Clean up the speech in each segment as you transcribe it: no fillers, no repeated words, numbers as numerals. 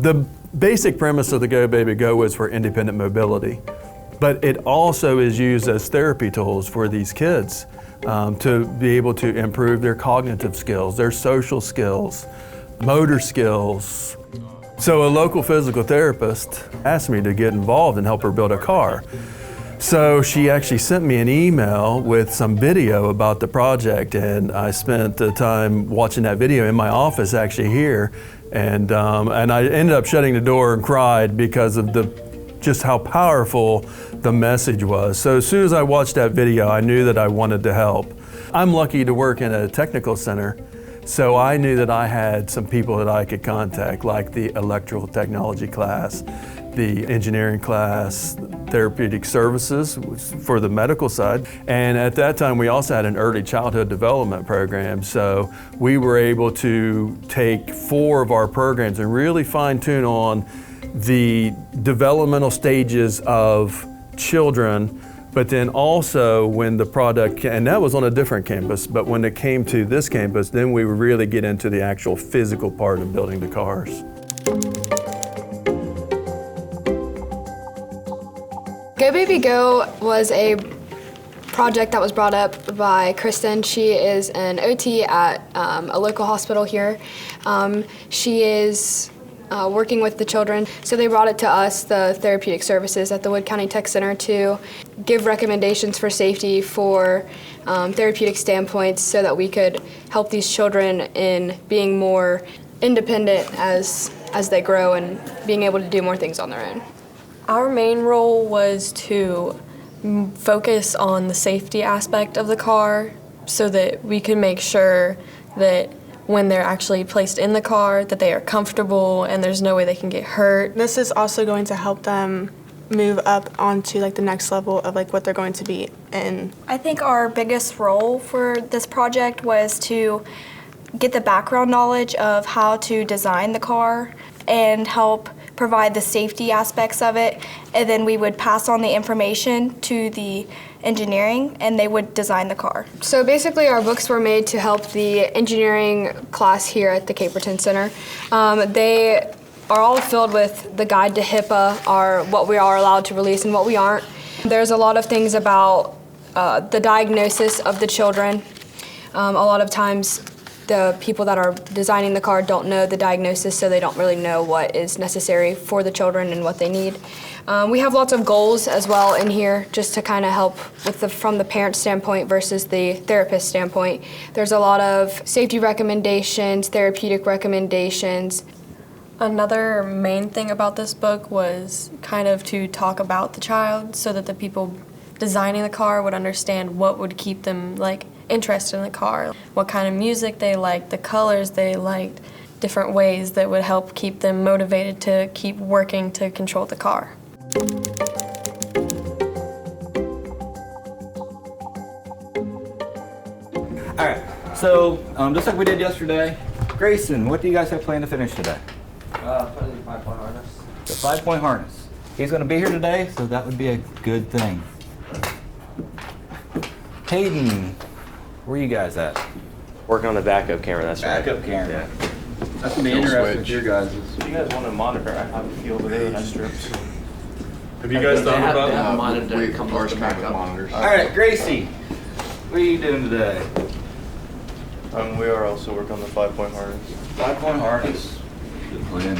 The basic premise of the Go Baby Go was for independent mobility, but it also is used as therapy tools for these kids to be able to improve their cognitive skills, their social skills, motor skills. So a local physical therapist asked me to get involved and help her build a car. So she actually sent me an email with some video about the project, and I spent the time watching that video in my office actually here, and I ended up shutting the door and cried because of just how powerful the message was. So as soon as I watched that video, I knew that I wanted to help. I'm lucky to work in a technical center, so I knew that I had some people that I could contact, like the electrical technology class, the engineering class, therapeutic services for the medical side. And at that time, we also had an early childhood development program. So we were able to take 4 of our programs and really fine tune on the developmental stages of children, but then also when the product, and that was on a different campus, but when it came to this campus, then we would really get into the actual physical part of building the cars. Go Baby Go was a project that was brought up by Kristen. She is an OT at a local hospital here. She is working with the children. So they brought it to us, the therapeutic services at the Wood County Tech Center, to give recommendations for safety for therapeutic standpoints so that we could help these children in being more independent as they grow and being able to do more things on their own. Our main role was to focus on the safety aspect of the car so that we could make sure that when they're actually placed in the car that they are comfortable and there's no way they can get hurt. This is also going to help them move up onto like the next level of like what they're going to be in. I think our biggest role for this project was to get the background knowledge of how to design the car and help provide the safety aspects of it, and then we would pass on the information to the engineering and they would design the car. So basically our books were made to help the engineering class here at the Caperton Center. They are all filled with the guide to HIPAA, what we are allowed to release and what we aren't. There's a lot of things about the diagnosis of the children. A lot of times the people that are designing the car don't know the diagnosis, so they don't really know what is necessary for the children and what they need. We have lots of goals as well in here just to kind of help with from the parent standpoint versus the therapist standpoint. There's a lot of safety recommendations, therapeutic recommendations. Another main thing about this book was kind of to talk about the child so that the people designing the car would understand what would keep them interested in the car, what kind of music they liked, the colors they liked, different ways that would help keep them motivated to keep working to control the car. All right, so just like we did yesterday, Grayson, what do you guys have planned to finish today? Put in the 5-point harness. The 5-point harness. He's going to be here today, so that would be a good thing. Hayden, where are you guys at? Working on the backup camera, that's right. Backup camera. Yeah. That's gonna be interesting with your guys'. If you guys want to monitor, I have a few over there that I stripped. Have you guys thought about have it? monitor We comes ours to come with backup. monitors. All right, Gracie, what are you doing today? We are also working on the 5-point harness. 5-point harness. Good plan.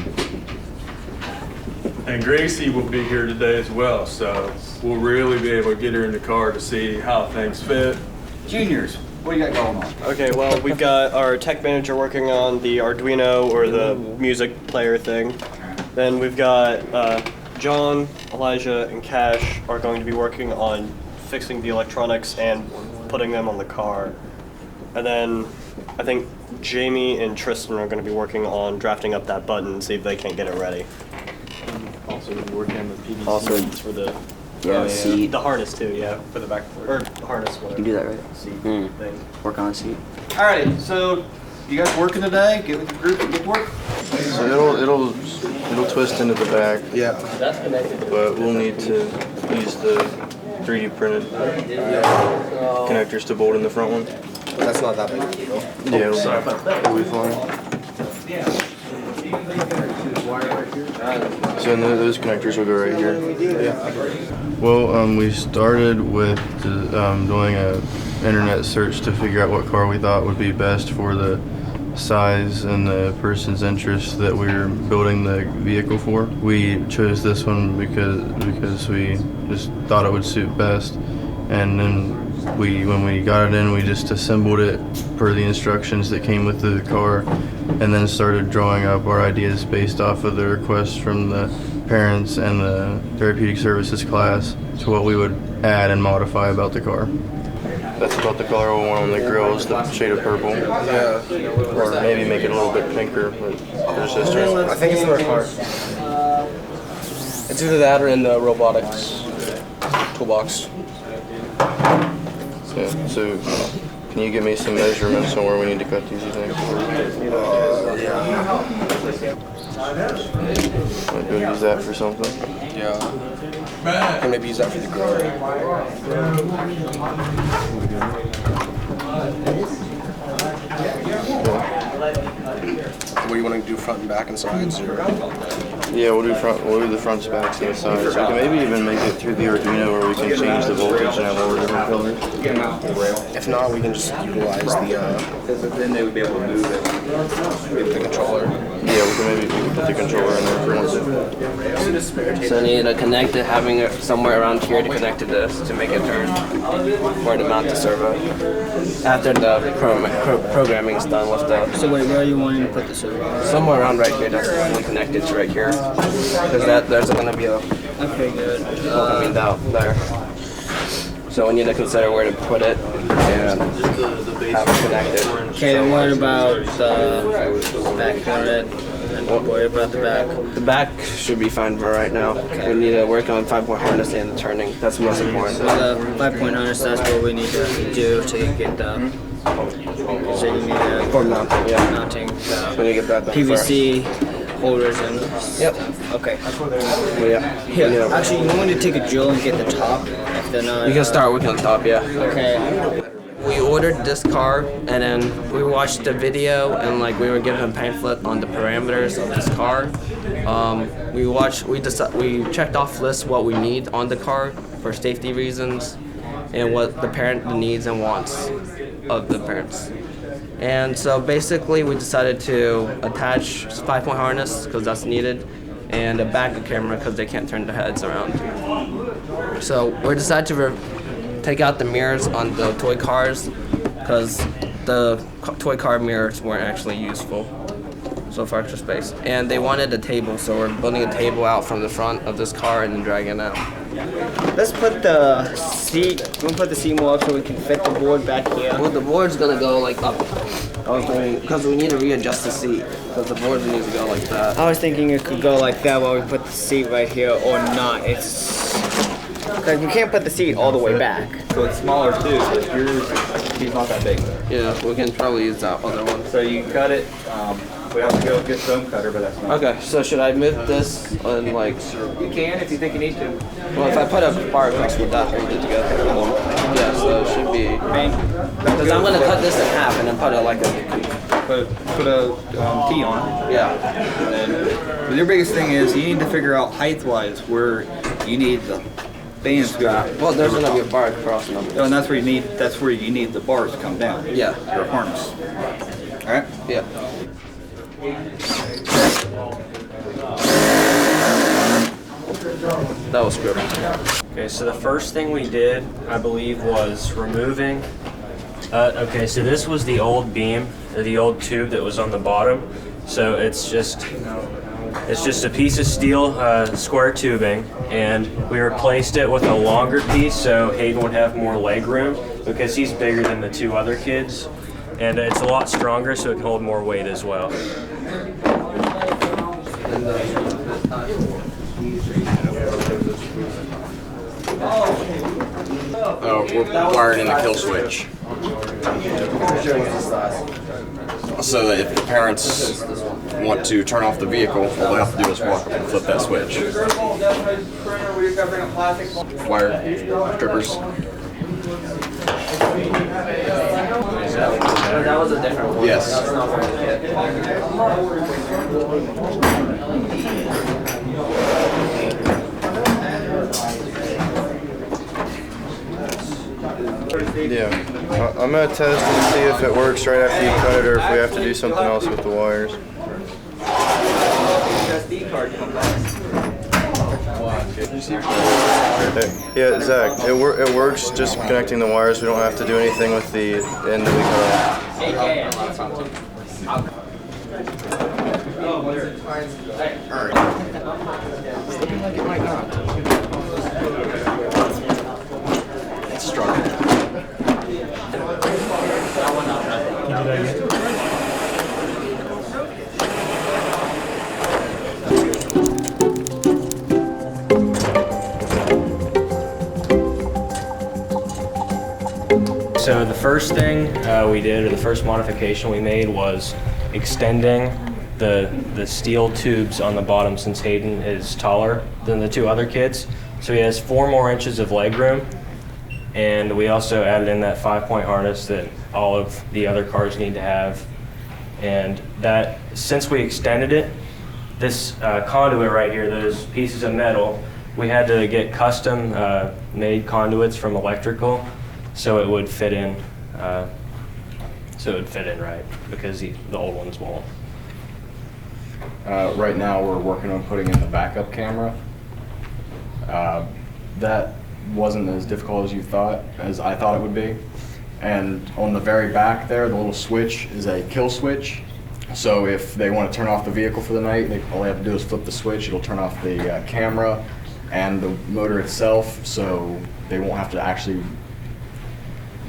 And Gracie will be here today as well, so we'll really be able to get her in the car to see how things fit. Juniors, what do you got going on? Okay, well, we've got our tech manager working on the Arduino or the music player thing. Then we've got John, Elijah, and Cash are going to be working on fixing the electronics and putting them on the car. And then I think Jamie and Tristan are going to be working on drafting up that button, see if they can't get it ready. Also, we're working on the PVC Also- seats for the seat. The harness too, yeah, for the back, or the harness, whatever. You can do that, right? Seat Mm. thing. Work on a seat. All right, so you guys working today? Get with the group and get to work? So it'll twist into the back. Yeah. That's connected. But we'll need to use the 3D printed connectors to bolt in the front one. But that's not that big of a deal. Yeah, it'll be fine. So then those connectors will go right here. Yeah. Well, we started with doing a internet search to figure out what car we thought would be best for the size and the person's interest that we were building the vehicle for. We chose this one because we just thought it would suit best, and then when we got it in, we just assembled it per the instructions that came with the car, and then started drawing up our ideas based off of the requests from the parents and the therapeutic services class to what we would add and modify about the car. That's about the color we want on the grills, the shade of purple. Yeah. Or maybe make it a little bit pinker, but there's just I think it's the right car. It's either that or in the robotics toolbox. Yeah, so can you give me some measurements on where we need to cut these, you think? Might be able to use that for something. Yeah. Can maybe use that for the grill. What do you want to do, front and back and sides? Or? Yeah, we'll do the fronts, backs, and the sides. We can maybe even make it through the Arduino where we can change the voltage and have all the different colors. If not, we can just utilize the then they would be able to move it with the controller. Yeah, we can maybe put the controller in there for once. So I need to connect it, having it somewhere around here to connect to this to make it turn or to mount the servo. After the programming is done with the. So wait, where are you wanting to put the servo? Somewhere around right here. That's only connected to right here. Because there's going to be a. Okay, good. Coming down there. So we need to consider where to put it and have it connected. Okay, then what about the back corner? And don't worry about the back. The back should be fine for right now. Okay. We need to work on 5-point harness and the turning. That's the most important. So the 5-point harness, that's what we need to do to get the. So you need to for mounting, yeah. Mounting the so we get that done PVC holders and. Yep. Okay. Yeah. Here, actually, you want me to take a drill and get the top? If they're not. You can start working on the top, yeah. Okay. We ordered this car, and then we watched the video, and like we were given a pamphlet on the parameters of this car. We checked off list what we need on the car for safety reasons, and what the needs and wants of the parents. And so basically, we decided to attach 5-point harness because that's needed, and a backup camera because they can't turn their heads around. So we decided to take out the mirrors on the toy cars because the toy car mirrors weren't actually useful, so for extra space. And they wanted a table, so we're building a table out from the front of this car and then dragging it out. Let's put the seat. We'll put the seat more up so we can fit the board back here. Well, the board's gonna go like up. Because we need to readjust the seat. Because the board needs to go like that. I was thinking it could go like that while we put the seat right here, or not. Because we can't put the seat all the way back. So it's smaller too, but he's not that big. Yeah, we can probably use that other one. So you cut it. We have to go get foam cutter, but that's not. Okay, so should I move this and like? You can if you think you need to. Well, if I put a bar across with that, we're good to go. Yeah, so it should be. Because I'm gonna cut this in half and then put it like a. Put a T on it. Yeah. And then, but your biggest thing is you need to figure out height-wise where you need the bands to go out. Well, there's gonna be a bar across them. Oh, and that's where you need the bars to come down. Yeah. Your harness. All right. Yeah. That was good. Okay, so the first thing we did, I believe, was removing. Okay, so this was the old beam, the old tube that was on the bottom. So it's just a piece of steel square tubing, and we replaced it with a longer piece so Hayden would have more leg room because he's bigger than the two other kids, and it's a lot stronger so it can hold more weight as well. We're wired in the kill switch. So that if the parents want to turn off the vehicle, all they have to do is walk up and flip that switch. Wire strippers. Oh, that was a different one. Yes. That's not from the kid. Yeah, I'm gonna test and see if it works right after you cut it, or if we have to do something else with the wires. Yeah, Zach, it works just connecting the wires. We don't have to do anything with the end that we cut off. It's looking like it might not. It's struggling. So the first thing we did, or the first modification we made, was extending the steel tubes on the bottom, since Hayden is taller than the two other kids. So he has 4 more inches of leg room, and we also added in that 5-point harness that all of the other cars need to have. And that, since we extended it, this conduit right here, those pieces of metal, we had to get custom made conduits from electrical, so it would fit in. Right, because the old ones won't. Right now we're working on putting in the backup camera. That wasn't as difficult as I thought it would be. And on the very back there, the little switch is a kill switch. So if they want to turn off the vehicle for the night, all they have to do is flip the switch. It'll turn off the camera and the motor itself, so they won't have to actually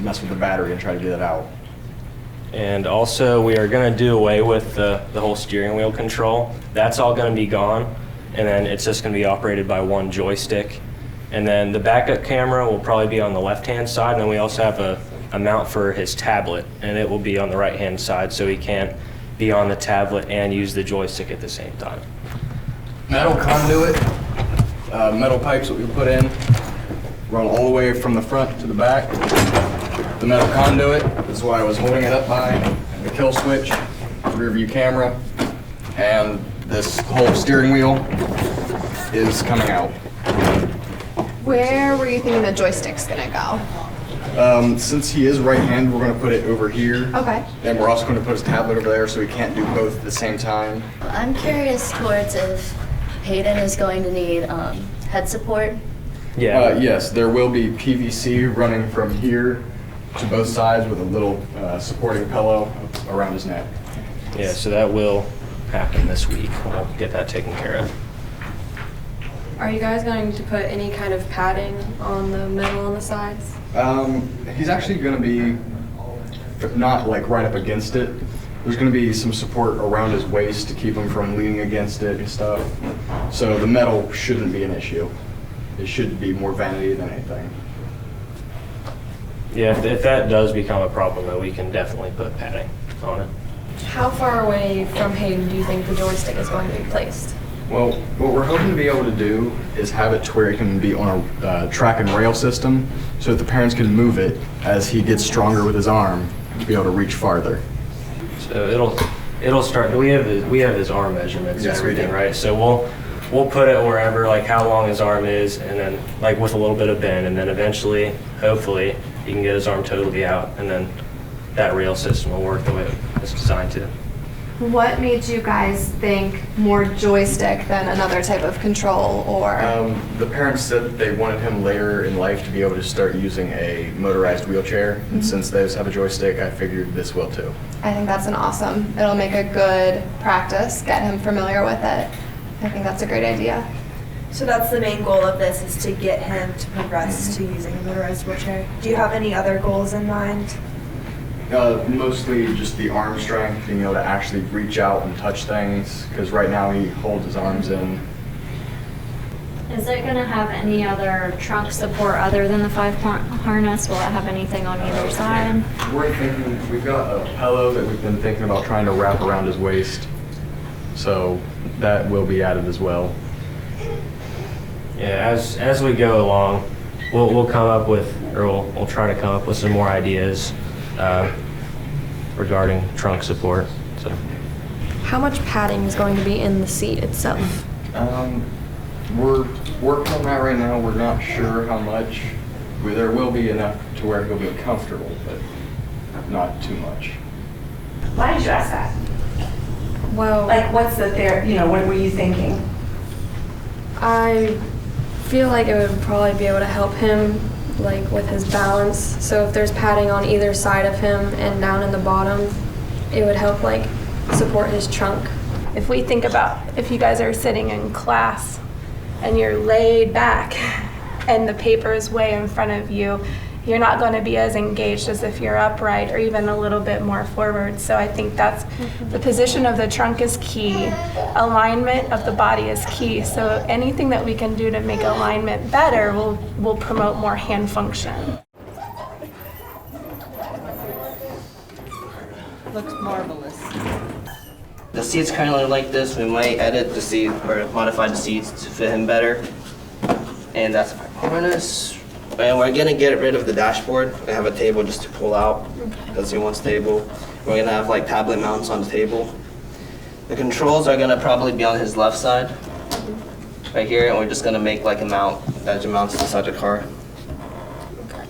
mess with the battery and try to get it out. And also, we are going to do away with the whole steering wheel control. That's all going to be gone, and then it's just going to be operated by one joystick. And then the backup camera will probably be on the left-hand side, and then we also have a mount for his tablet, and it will be on the right-hand side, so he can't be on the tablet and use the joystick at the same time. Metal conduit, metal pipes that we put in, run all the way from the front to the back. The metal conduit is what I was holding it up by, the kill switch, rear view camera, and this whole steering wheel is coming out. Where were you thinking the joystick's gonna go? Since he is right-handed, we're going to put it over here. Okay. And we're also going to put his tablet over there so he can't do both at the same time. I'm curious towards if Hayden is going to need head support. Yeah. Yes, there will be PVC running from here to both sides with a little supporting pillow around his neck. Yeah, so that will happen this week. We'll get that taken care of. Are you guys going to put any kind of padding on the middle on the sides? He's actually going to be not like right up against it. There's going to be some support around his waist to keep him from leaning against it and stuff. So the metal shouldn't be an issue. It should be more vanity than anything. Yeah, if that does become a problem, though, we can definitely put padding on it. How far away from Hayden do you think the joystick is going to be placed? Well, what we're hoping to be able to do is have it to where it can be on a track and rail system, so that the parents can move it as he gets stronger with his arm to be able to reach farther. So it'll start. We have his arm measurements and everything, right? So we'll put it wherever, like how long his arm is, and then like with a little bit of bend, and then eventually, hopefully, he can get his arm totally out, and then that rail system will work the way it's designed to. What made you guys think more joystick than another type of control, or? The parents said that they wanted him later in life to be able to start using a motorized wheelchair, and since those have a joystick, I figured this will too. I think that's an awesome, it'll make a good practice, get him familiar with it. I think that's a great idea. So that's the main goal of this, is to get him to progress to using a motorized wheelchair. Do you have any other goals in mind? Mostly just the arm strength, being able to actually reach out and touch things, because right now he holds his arms in. Is it going to have any other trunk support other than the 5-point harness? Will it have anything on either side? We're thinking, we've got a pillow that we've been thinking about trying to wrap around his waist, so that will be added as well. Yeah, as we go along, we'll come up with, or we'll try to come up with some more ideas regarding trunk support. So. How much padding is going to be in the seat itself? We're working on that right now. We're not sure how much. There will be enough to where it'll be comfortable, but not too much. Why did you ask that? Well, Like, what's the what were you thinking? I feel like it would probably be able to help him like with his balance. So if there's padding on either side of him and down in the bottom, it would help like support his trunk. If we think about if you guys are sitting in class and you're laid back and the paper is way in front of you, you're not going to be as engaged as if you're upright or even a little bit more forward. So I think that's the position of the trunk is key. Alignment of the body is key. So anything that we can do to make alignment better will promote more hand function. Looks marvelous. The seats currently like this. We might edit the seat or modify the seats to fit him better. And that's harness. And we're gonna get rid of the dashboard. We have a table just to pull out because he wants table. We're gonna have like tablet mounts on the table. The controls are gonna probably be on his left side, right here, and we're just gonna make like a mount that mounts inside the car.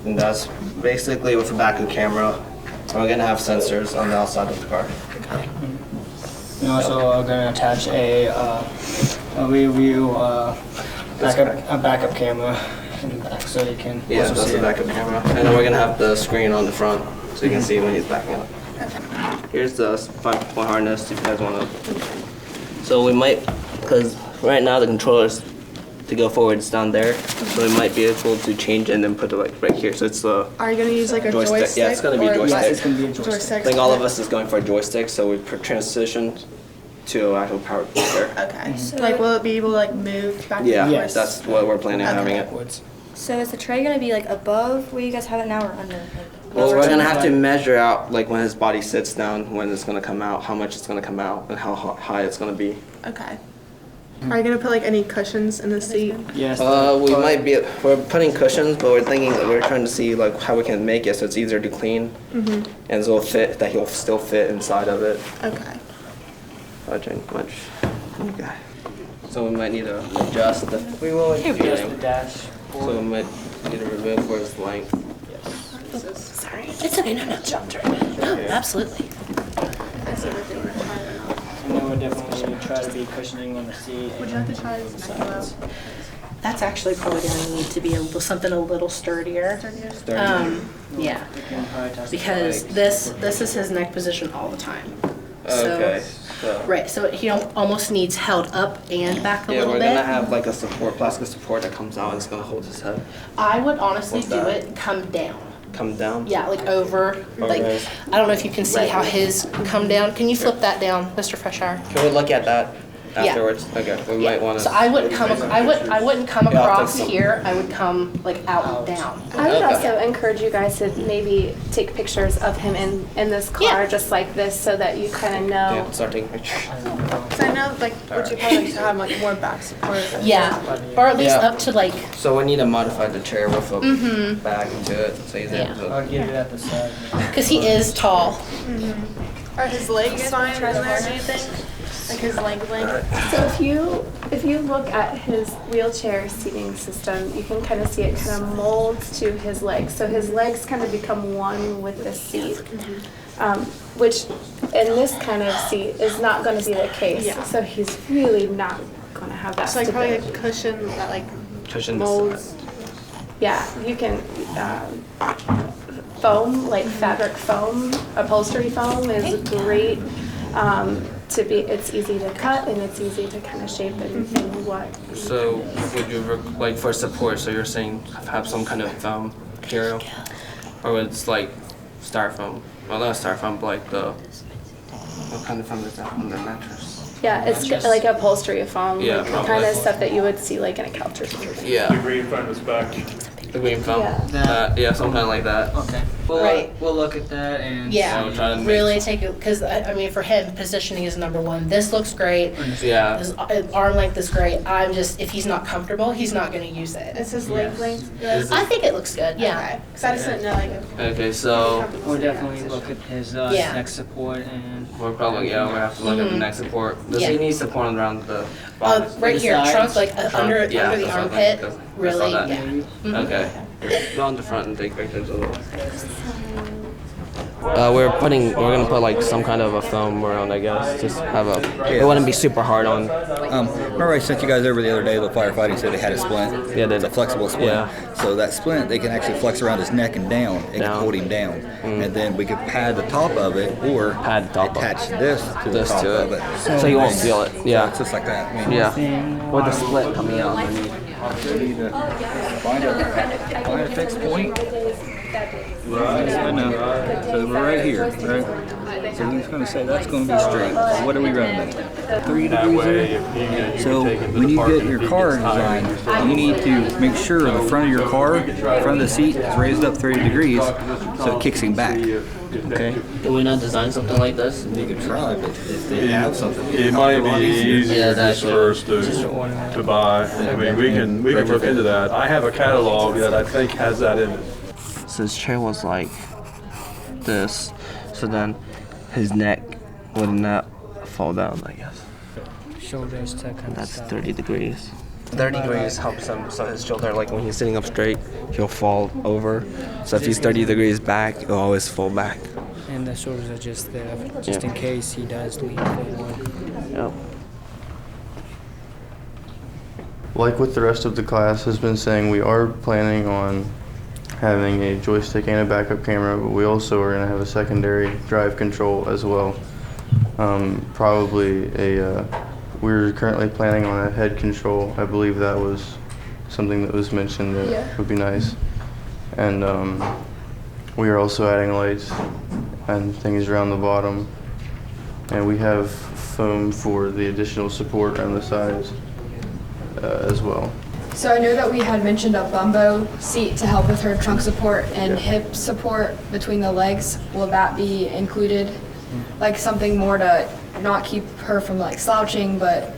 And that's basically with a backup camera. We're gonna have sensors on the outside of the car. We also are going to attach a rear view backup camera in the back so you can Yeah, also that's see the it. backup camera. And then we're gonna have the screen on the front so you can see when he's backing up. Here's the 5-point harness if you guys wanna. So we might, because right now the controllers to go forward is down there, so we might be able to change it and then put it like right here. So it's the Are you going to use like a joystick? Yeah, it's gonna be a joystick. It's going to be a joystick. I think all of us is going for a joystick, so we transitioned to actual power there. Okay. So like, will it be able to like move back Yeah, and forth? that's what we're planning on having it. So is the tray gonna be like above where you guys have it now or under? Well, we're gonna have to measure out like when his body sits down, when it's gonna come out, how much it's gonna come out, and how high it's gonna be. Okay. Are you going to put like any cushions in the seat? Yes. We might be. We're putting cushions, but we're thinking that we're trying to see like how we can make it so it's easier to clean, and so fit that he'll still fit inside of it. Okay. Much. Okay. So we might need to adjust the. We will adjust the dash. So we might need to remove for his length. Sorry. It's okay. No, jumped right. No, absolutely. And then we'll definitely try to be cushioning on the seat. Would you like to try his neck up? That's actually probably going to need to be something a little stirdier. Yeah. Because this is his neck position all the time. Okay. Right, so he almost needs held up and back a little bit. Yeah, we're gonna have like a support, plastic support that comes out and it's gonna hold his head. I would honestly do it come down. Come down? Yeah, like over. Like, Okay. I don't know if you can see how his come down. Can you flip that down, Mr. Freshire? Can we look at that Yeah. afterwards? Okay, we might wanna. So I wouldn't come. I wouldn't come Yeah, I'll across take some. here. I would come like out and down. I would Okay. also encourage you guys to maybe take pictures of him in this car just like this so that you kind of know. Yeah, start taking pictures. So I know like would you probably like to have like more back support? Yeah, or at least Yeah. up to like. So we need to modify the chair with a bag into it so he's able to. I'll get it at the side. Because he is tall. Are his legs fine in there, do you think? Like his leg length? So if you look at his wheelchair seating system, you can kind of see it kind of molds to his legs. So his legs kind of become one with the seat, which in this kind of seat is not going to be the case. Yeah. So he's really not going to have that So like probably stability. a cushion that like Cushion molds. Yeah, you can foam, like fabric foam, upholstery foam is great. It's easy to cut and it's easy to kind of shape and what. So would you like for support? So you're saying have some kind of foam material, or it's like styrofoam? Well, not styrofoam, but like the what kind of foam is that on the mattress? Yeah, it's like upholstery foam, Yeah, like probably. kind of stuff that you would see like in a couch or something. Yeah. The green front is back. The green film. Yeah. Yeah, some kind of like that. Okay. We'll, Right. we'll look at that and Yeah, we'll try to really take it, because I mean, for him, positioning is number one. This looks great. Yeah. His arm length is great. I'm just, if he's not comfortable, he's not going to use it. Is his leg length? I think it looks good, yeah. Because I just didn't know, like, Okay, so we'll definitely look at his Yeah. neck support and we're probably we have to look at the neck support. Does Yeah. he need support around the body? Right here, sides. trunk, like under Yeah, the that's what I armpit, think. really, I saw yeah. that. Okay. Go on the front and take pictures of it. We're gonna put like some kind of a film around, I guess. Just have it wouldn't be super hard on. Remember I sent you guys over the other day the firefighting said they had a splint? Yeah, It's a flexible splint. Yeah. So that splint, they can actually flex around his neck and down. It can hold him down. And then we could pad the top of it or attach this to the top of it. So you won't feel it. Yeah. It's just like that. I mean, Yeah. With the split coming out. Find a fixed point. I know. So we're right here, right? So he's going to say that's going to be straight. So what are we running? 3 degrees in? So when you get your car designed, you need to make sure the front of your car, front of the seat is raised up 30 degrees so it kicks him back. Okay? Can we not design something like this? You can try, but if they have something, It might be easier just for us to buy. I mean, we can look into that. I have a catalog that I think has that in it. So his chair was like this, so then his neck would not fall down, I guess. shoulders to kind of That's stop. 30 degrees. 30 degrees helps him, so his shoulder, like when he's sitting up straight, he'll fall over. So if he's 30 degrees back, he'll always fall back. And the shoulders are just there, just in case he does lean forward. Yep. Like with the rest of the class has been saying, we are planning on having a joystick and a backup camera, but we also are going to have a secondary drive control as well. Probably we're currently planning on a head control. I believe that was something that was mentioned that would be nice. And we are also adding lights and things around the bottom. And we have foam for the additional support on the sides as well. So I know that we had mentioned a bumbo seat to help with her trunk support and hip support between the legs. Will that be included? Like something more to not keep her from like slouching, but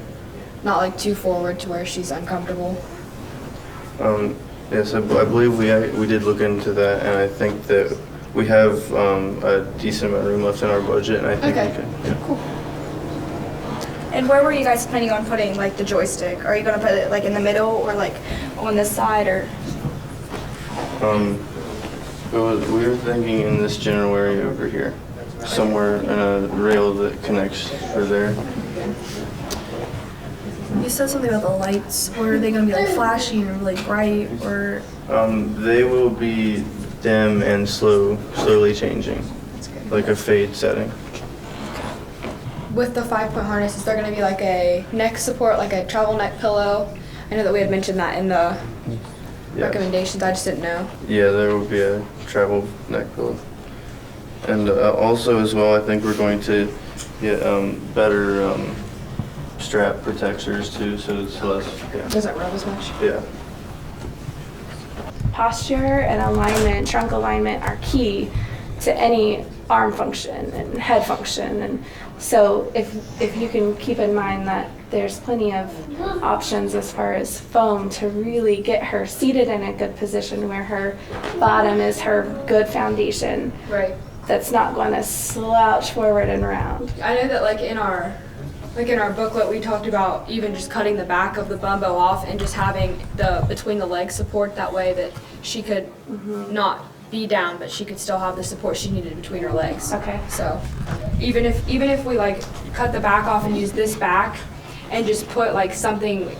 not like too forward to where she's uncomfortable. Yes, I believe we did look into that, and I think that we have a decent amount of room left in our budget, and I think we can. Yeah. Cool. And where were you guys planning on putting like the joystick? Are you gonna put it like in the middle or like on this side or? We were thinking in this general area over here, somewhere in a rail that connects for there. You said something about the lights. Or are they gonna be like flashy or like bright or? They will be dim and slowly changing, like a fade setting. With the 5-point harness, is there going to be like a neck support, like a travel neck pillow? I know that we had mentioned that in the recommendations. I just didn't know. Yeah, there will be a travel neck pillow. And also as well, I think we're going to get better strap protectors too, so it's less. Yeah. Doesn't rub as much. Yeah. Posture and alignment, trunk alignment are key to any arm function and head function. And so if you can keep in mind that there's plenty of options as far as foam to really get her seated in a good position where her bottom is her good foundation. Right. That's not going to slouch forward and round. I know that like in our booklet we talked about even just cutting the back of the bumbo off and just having the between the legs support, that way that she could not be down, but she could still have the support she needed between her legs. Okay. So even if we like cut the back off and use this back and just put like something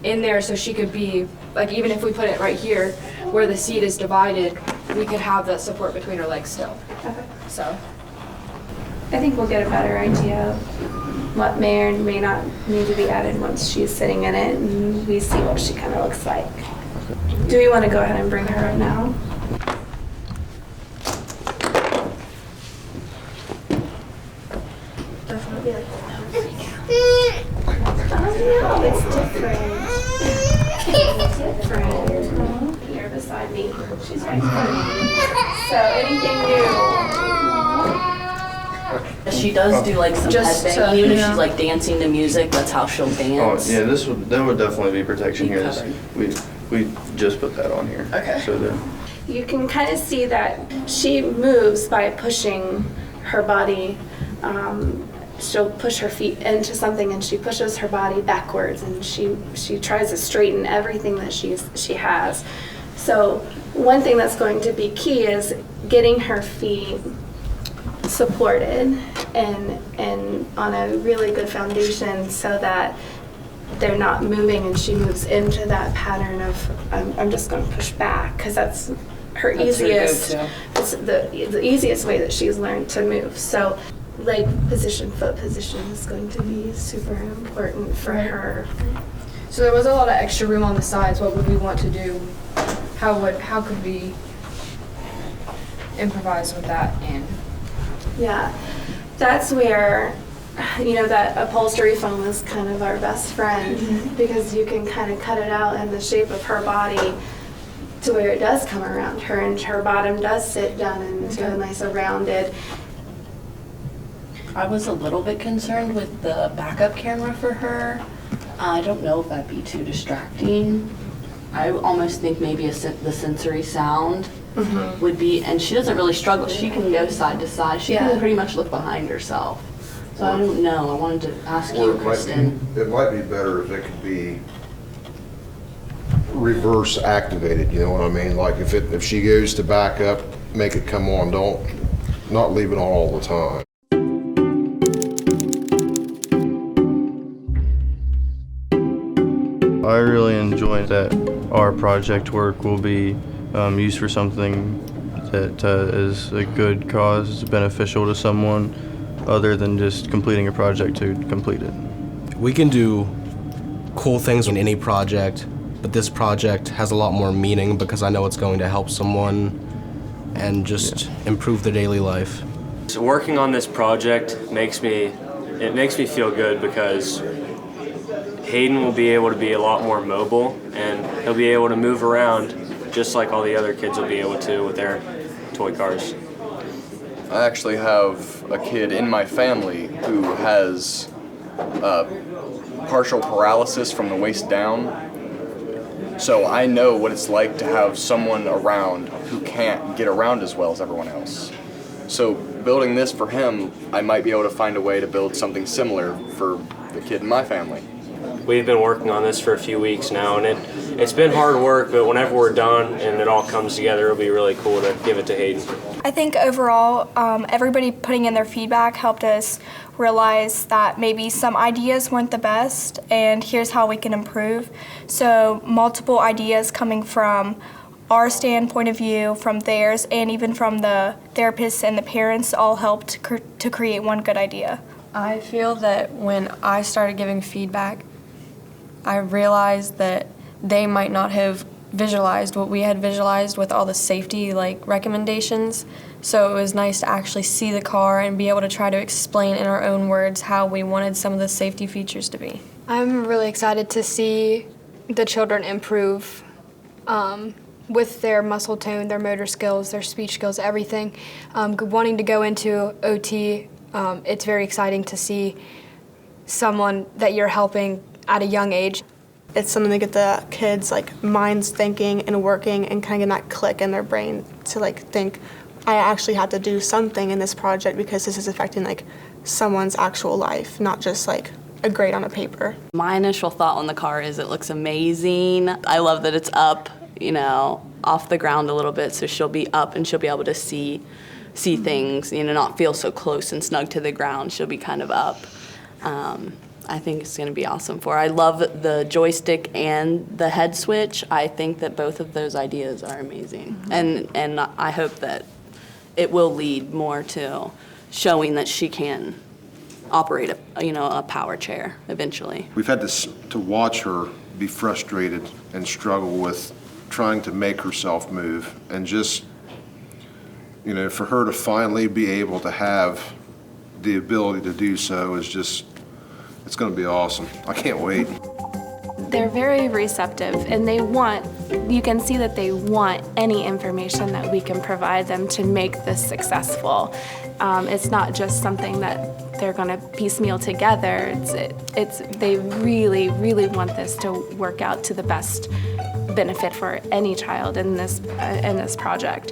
in there so she could be like, even if we put it right here where the seat is divided, we could have the support between her legs still. Okay. So I think we'll get a better idea of what may or may not need to be added once she's sitting in it and we see what she kind of looks like. Do we want to go ahead and bring her up now? Definitely like Oh no, it's different. It's different. Nervous beside me. She's right in front of me. So anything new? She does do like some headbanging, even if she's like dancing to music, that's how she'll Oh dance. yeah, that would definitely be protection here. We just put that on here. Okay. So that You can kind of see that she moves by pushing her body. She'll push her feet into something and she pushes her body backwards, and she tries to straighten everything that she has. So one thing that's going to be key is getting her feet supported and on a really good foundation so that they're not moving and she moves into that pattern of I'm just going to push back, because that's her easiest. It's the easiest way that she's learned to move. So leg position, foot position is going to be super important for her. So there was a lot of extra room on the sides. What would we want to do? How could we improvise with that? And yeah, that's where, that upholstery foam is kind of our best friend, because you can kind of cut it out in the shape of her body to where it does come around her, and her bottom does sit down into a nice rounded. I was a little bit concerned with the backup camera for her. I don't know if that'd be too distracting. I almost think maybe the sensory sound would be, and she doesn't really struggle. She can go side to side. She can pretty much look behind herself. So I don't know. I wanted to ask you, Kristen. It might be better if it could be reverse activated, you know what I mean? Like if she goes to back up, make it come on, not leave it on all the time. I really enjoy that our project work will be used for something that is a good cause, is beneficial to someone, other than just completing a project to complete it. We can do cool things in any project, but this project has a lot more meaning because I know it's going to help someone and just improve their daily life. So working on this project makes me feel good, because Hayden will be able to be a lot more mobile, and he'll be able to move around just like all the other kids will be able to with their toy cars. I actually have a kid in my family who has partial paralysis from the waist down. So I know what it's like to have someone around who can't get around as well as everyone else. So building this for him, I might be able to find a way to build something similar for the kid in my family. We've been working on this for a few weeks now, and it's been hard work, but whenever we're done and it all comes together, it'll be really cool to give it to Hayden. I think overall, everybody putting in their feedback helped us realize that maybe some ideas weren't the best, and here's how we can improve. So multiple ideas coming from our standpoint of view, from theirs, and even from the therapists and the parents all helped to create one good idea. I feel that when I started giving feedback, I realized that they might not have visualized what we had visualized with all the safety recommendations. So it was nice to actually see the car and be able to try to explain in our own words how we wanted some of the safety features to be. I'm really excited to see the children improve with their muscle tone, their motor skills, their speech skills, everything. Wanting to go into OT, it's very exciting to see someone that you're helping at a young age. It's something to get the kids' minds thinking and working and kind of get that click in their brain to think, I actually have to do something in this project because this is affecting someone's actual life, not just a grade on a paper. My initial thought on the car is it looks amazing. I love that it's up, off the ground a little bit, so she'll be up and she'll be able to see things, not feel so close and snug to the ground. She'll be kind of up. I think it's going to be awesome for her. I love the joystick and the head switch. I think that both of those ideas are amazing. And I hope that it will lead more to showing that she can operate a power chair eventually. We've had to watch her be frustrated and struggle with trying to make herself move, and just, for her to finally be able to have the ability to do so is just, it's going to be awesome. I can't wait. They're very receptive, and you can see that they want any information that we can provide them to make this successful. It's not just something that they're going to piecemeal together. They really, really want this to work out to the best benefit for any child in this project.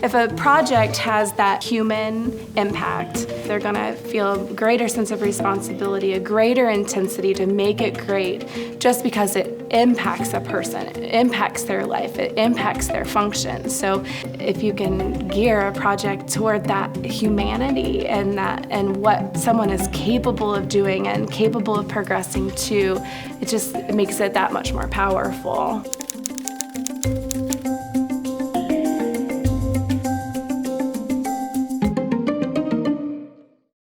If a project has that human impact, they're going to feel a greater sense of responsibility, a greater intensity to make it great, just because it impacts a person, it impacts their life, it impacts their function. So if you can gear a project toward that humanity and what someone is capable of doing and capable of progressing to, it just makes it that much more powerful.